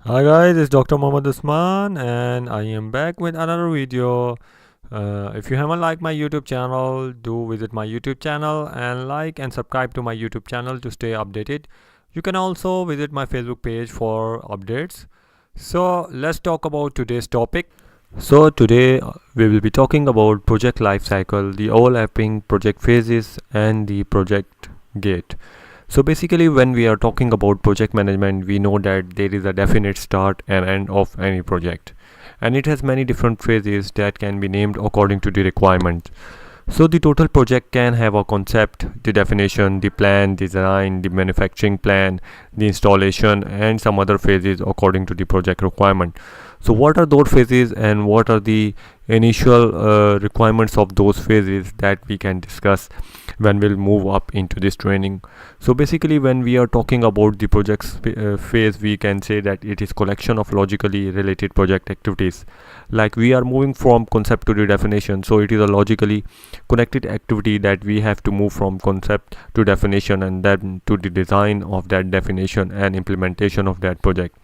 Hi guys, it's Dr. Mohammad Usman and I am back with another video. If you haven't liked my YouTube channel, do visit my YouTube channel and like and subscribe to my YouTube channel to stay updated. You can also visit my Facebook page for updates. So let's talk about today's topic. So today we will be talking about project life cycle, the overlapping project phases and the project gate. So basically when we are talking about project management, we know that there is a definite start and end of any project, and it has many different phases that can be named according to the requirement. So the total project can have a concept, the definition, the plan, design, the manufacturing plan, the installation, and some other phases according to the project requirement. So what are those phases and what are the initial requirements of those phases that we can discuss when we'll move up into this training. So basically when we are talking about the project phase, we can say that it is collection of logically related project activities. Like we are moving from concept to the definition, so it is a logically connected activity that we have to move from concept to definition and then to the design of that definition and implementation of that project.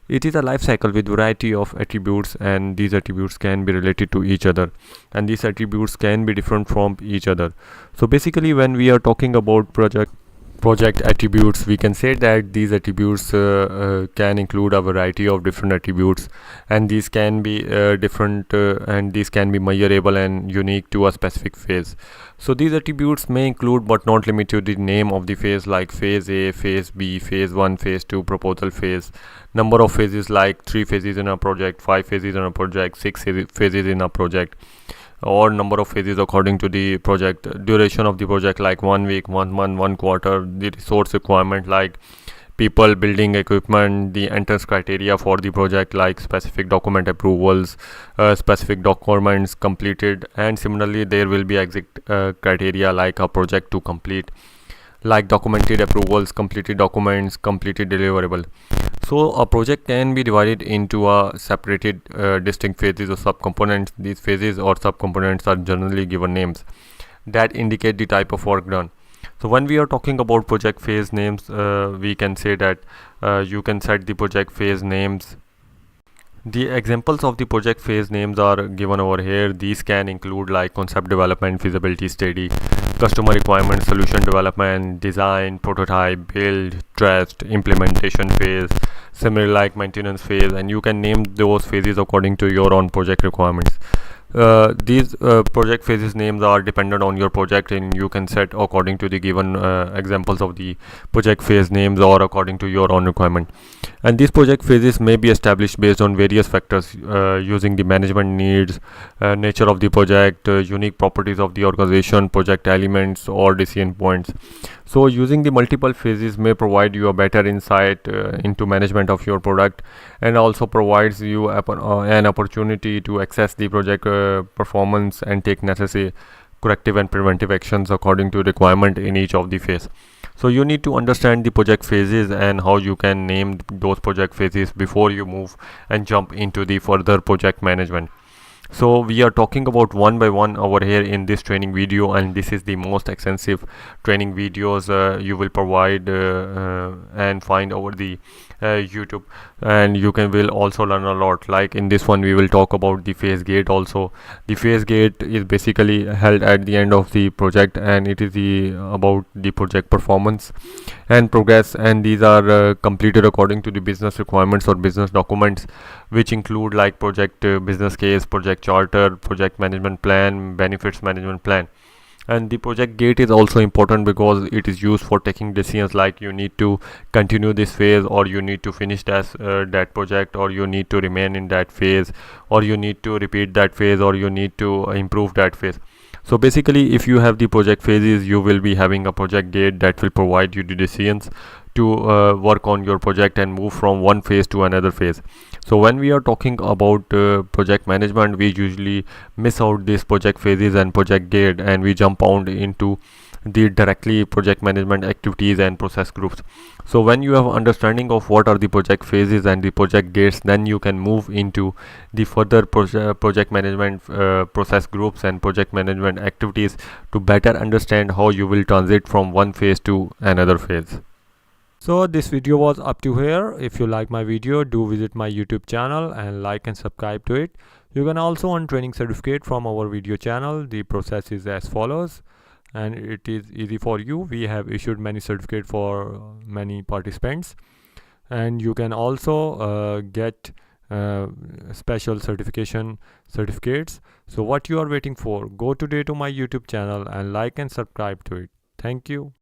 It is a life cycle with variety of attributes, and these attributes can be related to each other, and these attributes can be different from each other. So basically when we are talking about project attributes, we can say that these attributes can include a variety of different attributes, and these can be different and these can be measurable and unique to a specific phase. So these attributes may include but not limit to the name of the phase, like phase A, phase B, phase 1, phase 2, proposal phase, number of phases like 3 phases in a project, 5 phases in a project, 6 phases in a project, or number of phases according to the project, duration of the project like 1 week, 1 month, 1 quarter, the resource requirement like people, building, equipment, the entrance criteria for the project like specific document approvals, specific documents completed, and similarly there will be exit criteria like a project to complete, like documented approvals, completed documents, completed deliverable. So a project can be divided into a separated distinct phases or subcomponents. These phases or subcomponents are generally given names that indicate the type of work done. So when we are talking about project phase names, we can say that you can set the project phase names. The examples of the project phase names are given over here. These can include like concept development, feasibility study, customer requirement, solution development, design, prototype, build, test, implementation phase, similar like maintenance phase, and you can name those phases according to your own project requirements. These project phases names are dependent on your project, and you can set according to the given examples of the project phase names or according to your own requirement. And these project phases may be established based on various factors using the management needs, nature of the project, unique properties of the organization, project elements, or decision points. So using the multiple phases may provide you a better insight into management of your product, and also provides you an opportunity to assess the project performance and take necessary corrective and preventive actions according to requirement in each of the phase. So you need to understand the project phases and how you can name those project phases before you move and jump into the further project management. So we are talking about one by one over here in this training video, and this is the most extensive training videos you will provide and find over the YouTube, and you will also learn a lot. Like in this one we will talk about the phase gate also. The phase gate is basically held at the end of the project, and it is about the project performance and progress, and these are completed according to the business requirements or business documents, which include like project business case, project charter, project management plan, benefits management plan. And the project gate is also important because it is used for taking decisions like you need to continue this phase, or you need to finish that project, or you need to remain in that phase, or you need to repeat that phase, or you need to improve that phase. So basically if you have the project phases, you will be having a project gate that will provide you the decisions to work on your project and move from one phase to another phase. So when we are talking about project management, we usually miss out these project phases and project gate, and we jump on into the directly project management activities and process groups. So when you have understanding of what are the project phases and the project gates, then you can move into the further project management process groups and project management activities to better understand how you will transit from one phase to another phase. So this video was up to here. If you like my video, do visit my YouTube channel and like and subscribe to it. You can also earn training certificate from our video channel. The process is as follows, and it is easy for you. We have issued many certificates for many participants, and you can also get special certificates. So what you are waiting for? Go today to my YouTube channel and like and subscribe to it. Thank you.